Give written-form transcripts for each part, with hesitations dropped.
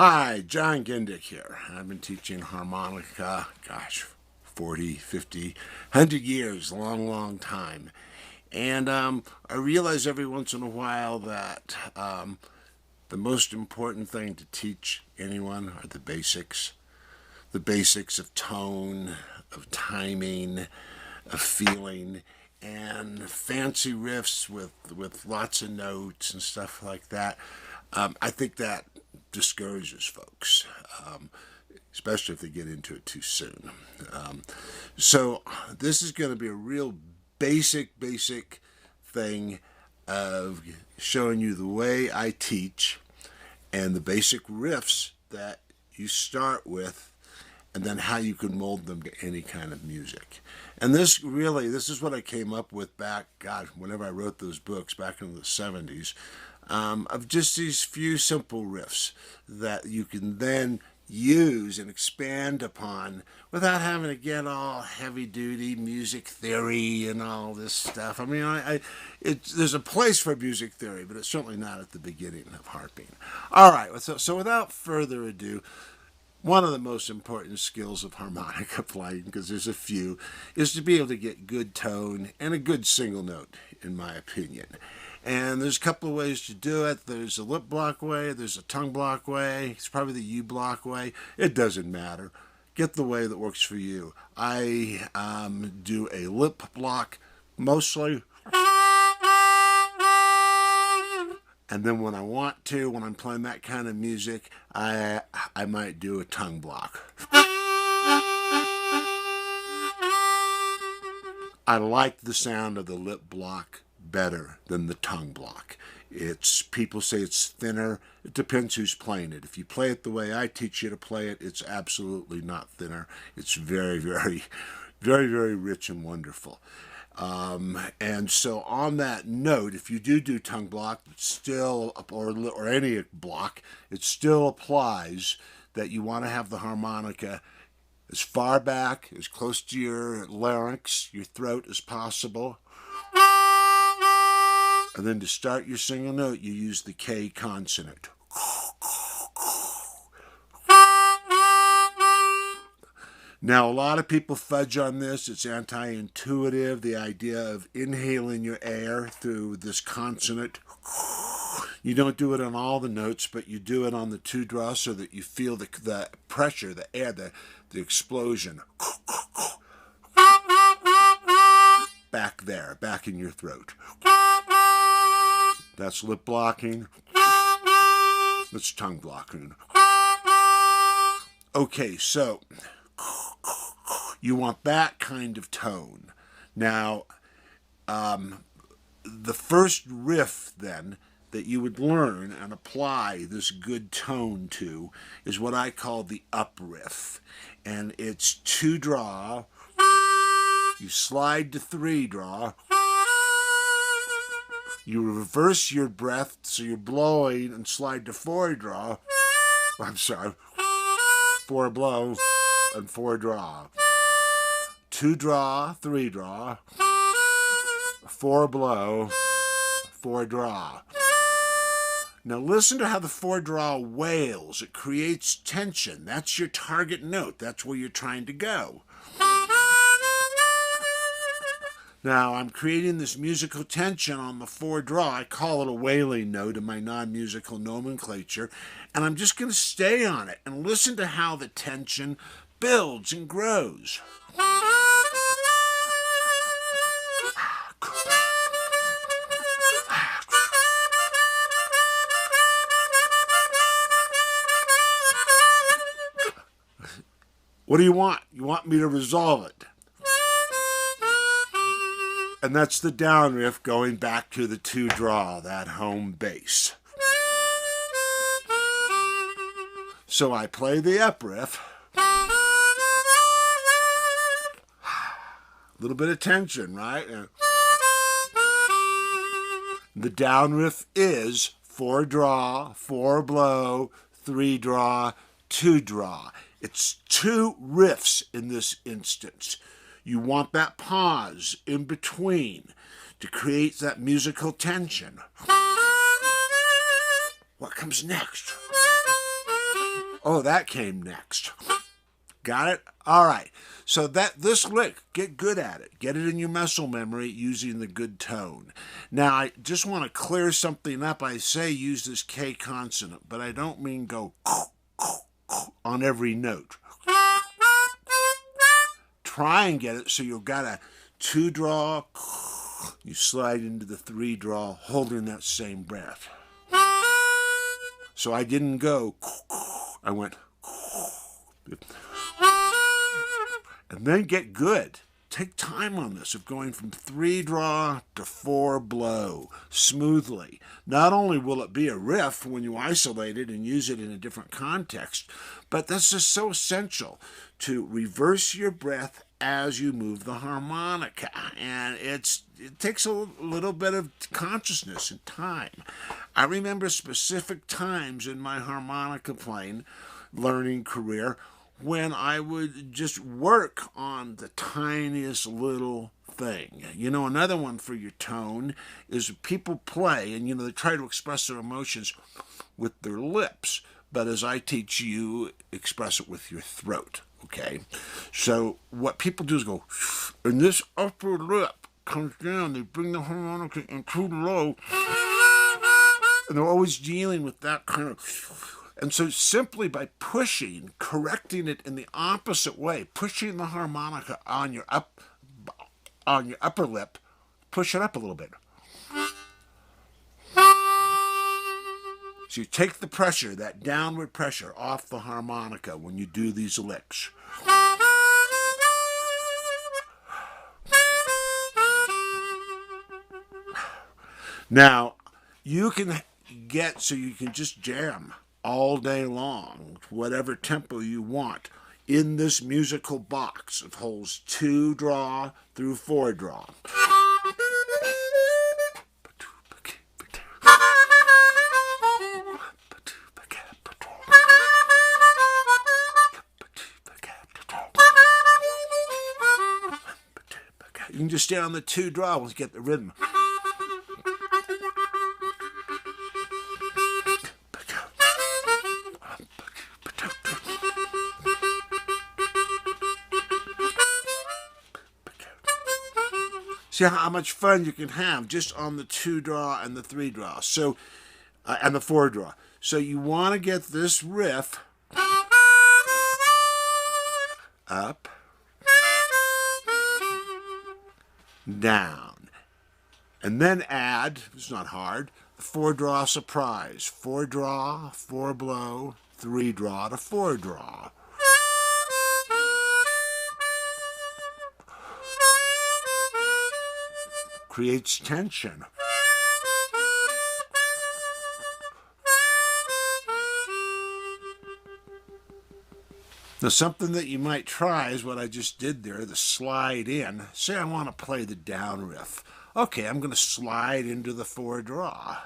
Hi, John Gindick here. I've been teaching harmonica, 40, 50, 100 years, long time. And I realize every once in a while that the most important thing to teach anyone are the basics. The basics of tone, of timing, of feeling, and fancy riffs with lots of notes and stuff like that. I think that discourages folks, especially if they get into it too soon. So this is going to be a real basic thing of showing you the way I teach and the basic riffs that you start with, and then how you can mold them to any kind of music. And this is what I came up with back, whenever I wrote those books back in the 70s, of just these few simple riffs that you can then use and expand upon without having to get all heavy-duty music theory and all this stuff. I mean, there's a place for music theory, but it's certainly not at the beginning of harping. All right, so without further ado, one of the most important skills of harmonica playing, because there's a few, is to be able to get good tone and a good single note, in my opinion. And there's a couple of ways to do it. There's a lip block way, there's a tongue block way, it's probably the U block way. It doesn't matter. Get the way that works for you. I do a lip block mostly. And then when I want to, when I'm playing that kind of music, I might do a tongue block. I like the sound of the lip block better than the tongue block. People say it's thinner. It depends who's playing it. If you play it the way I teach you to play it, it's absolutely not thinner. It's very rich and wonderful. And so on that note, if you do tongue block, still, or any block, it still applies that you want to have the harmonica as far back, as close to your larynx, your throat as possible. And then to start your single note, you use the K consonant. Now, a lot of people fudge on this. It's anti-intuitive, the idea of inhaling your air through this consonant. You don't do it on all the notes, but you do it on the two draw so that you feel the pressure, the air, the explosion. Back there, back in your throat. That's lip blocking. That's tongue blocking. Okay, so you want that kind of tone. Now, the first riff then that you would learn and apply this good tone to is what I call the up riff. And it's two draw, you slide to three draw, you reverse your breath so you're blowing and slide to four draw. Four blow and four draw. Two draw, three draw, four blow, four draw. Now listen to how the four draw wails. It creates tension. That's your target note. That's where you're trying to go. Now I'm creating this musical tension on the four draw. I call it a wailing note in my non-musical nomenclature. And I'm just going to stay on it and listen to how the tension builds and grows. What do you want? You want me to resolve it. And that's the down riff going back to the two draw, that home base. So I play the up riff. A little bit of tension, right? The down riff is four draw, four blow, three draw, two draw. It's two riffs in this instance. You want that pause in between to create that musical tension. What comes next? Oh, that came next. Got it? All right. So this lick, get good at it. Get it in your muscle memory using the good tone. Now, I just want to clear something up. I say use this K consonant, but I don't mean go on every note. Try and get it so you've got a 2 draw. You slide into the 3 draw, holding that same breath. So I didn't go, I went, and then get good. Take time on this of going from 3 draw to 4 blow smoothly. Not only will it be a riff when you isolate it and use it in a different context, but that's just so essential to reverse your breath as you move the harmonica. And it takes a little bit of consciousness and time. I remember specific times in my harmonica playing learning career when I would just work on the tiniest little thing. You know, another one for your tone is people play and, they try to express their emotions with their lips. But as I teach you, express it with your throat, okay? So what people do is go, and this upper lip comes down, they bring the harmonica in too low, and they're always dealing with that kind of... And so simply by pushing, correcting it in the opposite way, pushing the harmonica on your upper lip, push it up a little bit. So you take the pressure, that downward pressure, off the harmonica when you do these licks. Now, you can get so you can just jam all day long, whatever tempo you want, in this musical box of holes 2 draw through 4 draw. You can just stay on the 2 draw and get the rhythm. See how much fun you can have just on the 2 draw and the 3 draw. So, and the 4 draw. So you want to get this riff up, down, and then add, it's not hard, the 4 draw surprise. 4 draw, 4 blow, 3 draw to 4 draw. Creates tension. Now, something that you might try is what I just did there, the slide in. Say I want to play the down riff. Okay, I'm going to slide into the 4 draw.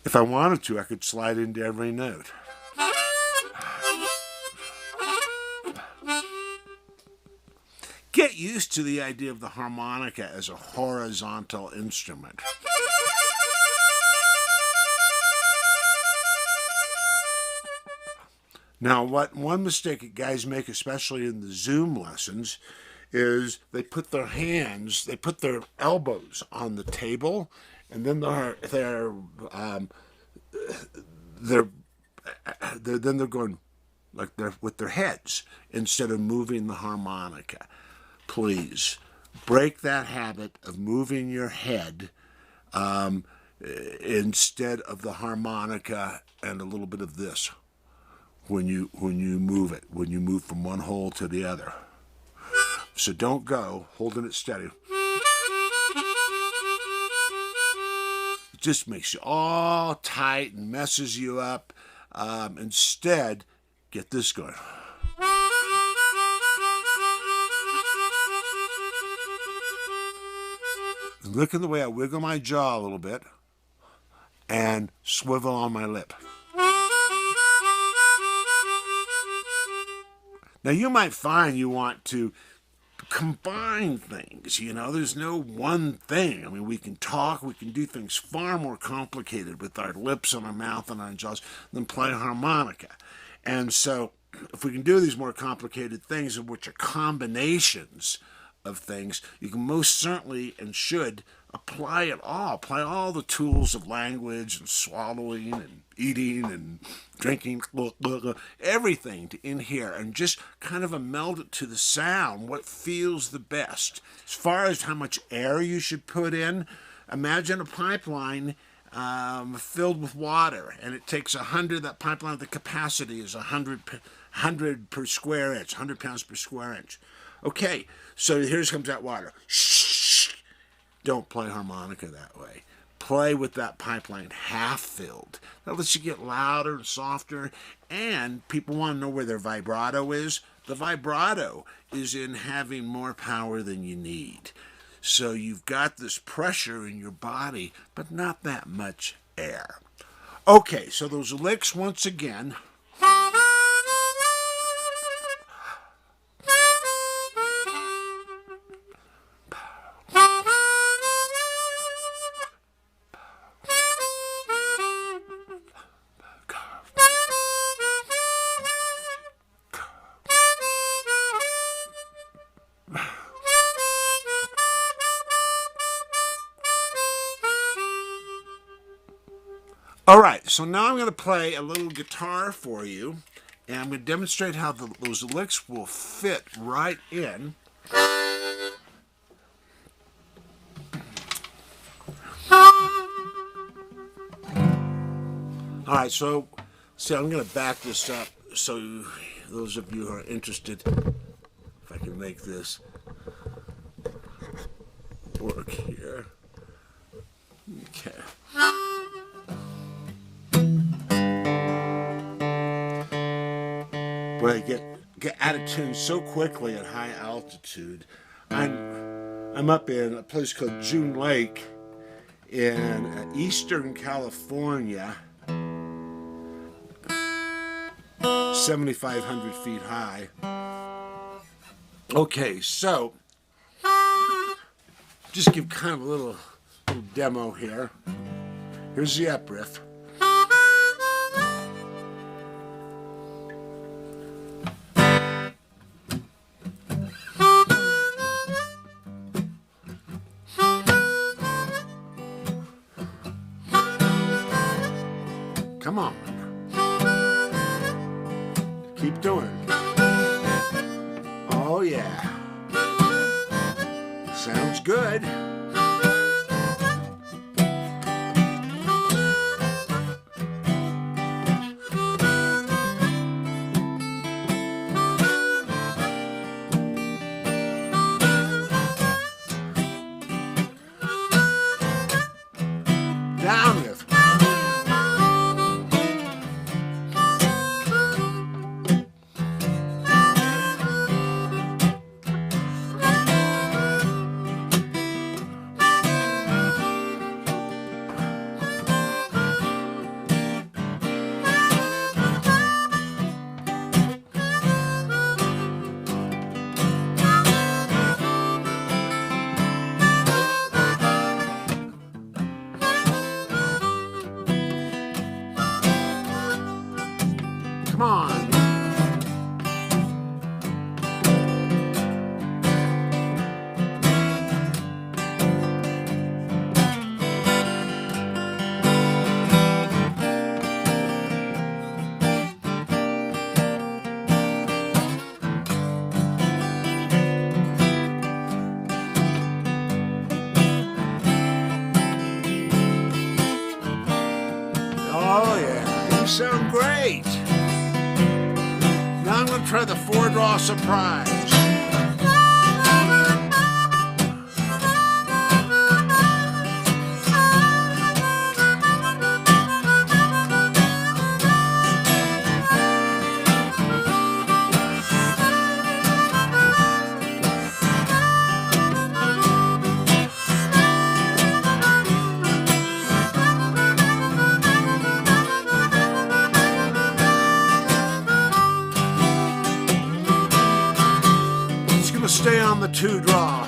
If I wanted to, I could slide into every note. Get used to the idea of the harmonica as a horizontal instrument. Now, one mistake that guys make, especially in the Zoom lessons, is they put their elbows on the table, and then they're going like they're with their heads instead of moving the harmonica. Please break that habit of moving your head instead of the harmonica and a little bit of this when you move it, when you move from one hole to the other. So don't go holding it steady. It just makes you all tight and messes you up. Instead, get this going. Look at the way I wiggle my jaw a little bit and swivel on my lip. Now you might find you want to combine things, you know. There's no one thing. I mean, we can talk, we can do things far more complicated with our lips and our mouth and our jaws than play harmonica. And so if we can do these more complicated things, which are combinations of things, you can most certainly and should apply it all. Apply all the tools of language and swallowing and eating and drinking, everything in here, and just kind of meld it to the sound, what feels the best. As far as how much air you should put in, imagine a pipeline filled with water, and it takes 100, that pipeline, the capacity is 100 per square inch, 100 pounds per square inch. Okay, so here comes that water. Shh. Don't play harmonica that way. Play with that pipeline half filled. That lets you get louder and softer, and people want to know where their vibrato is. The vibrato is in having more power than you need. So you've got this pressure in your body, but not that much air. Okay, so those licks once again. All right, so now I'm going to play a little guitar for you, and I'm going to demonstrate how those licks will fit right in. All right, so see, I'm going to back this up so those of you who are interested, if I can make this work here. Okay. Boy, I get out of tune so quickly at high altitude. I'm up in a place called June Lake in eastern California, 7,500 feet high. Okay, so just give kind of a little demo here. Here's the up riff. Come on. Keep doing it. Oh, yeah. Sounds good. Down with. Come on. Oh yeah, you sound great. Now I'm going to try the four-draw surprise. two draw.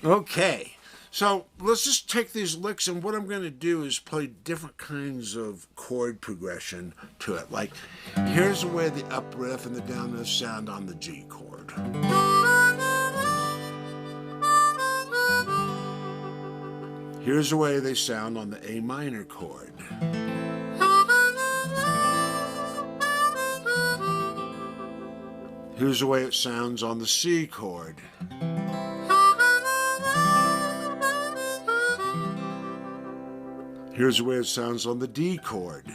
Okay, so let's just take these licks, and what I'm going to do is play different kinds of chord progression to it. Like, here's the way the up riff and the down riff sound on the G chord. Here's the way they sound on the A minor chord. Here's the way it sounds on the C chord. Here's the way it sounds on the D chord.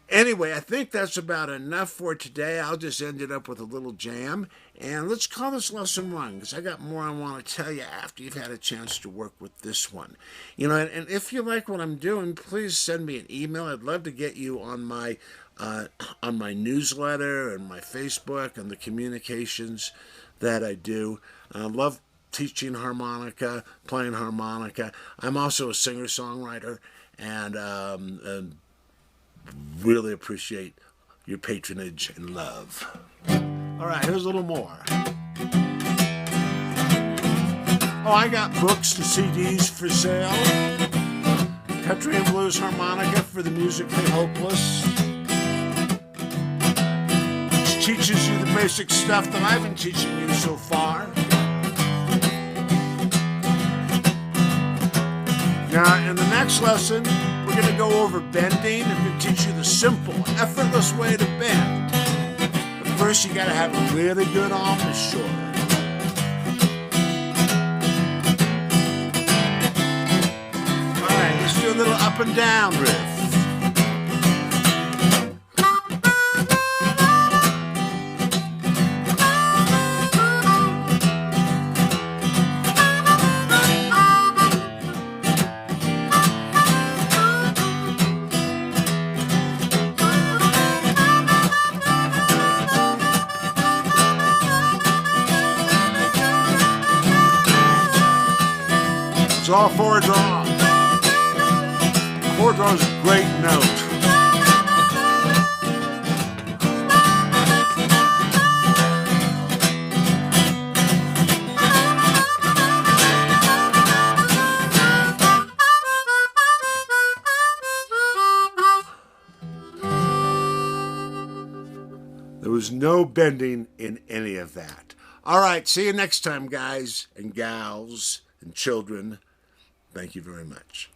Anyway, I think that's about enough for today. I'll just end it up with a little jam. And let's call this lesson one, because I got more I want to tell you after you've had a chance to work with this one. You know, and if you like what I'm doing, please send me an email. I'd love to get you on my newsletter and my Facebook and the communications that I do. I love teaching harmonica, playing harmonica. I'm also a singer-songwriter, and really appreciate your patronage and love. All right, here's a little more. Oh, I got books and CDs for sale. Country and Blues Harmonica for the Musically Hopeless. Which teaches you the basic stuff that I've been teaching you so far. Now, in the next lesson, we're going to go over bending. I'm going to teach you the simple, effortless way to bend. But first, you got to have a really good embouchure. All right, let's do a little up and down riff. It's all four draws. Four draws is a great note. There was no bending in any of that. All right, see you next time, guys and gals and children. Thank you very much.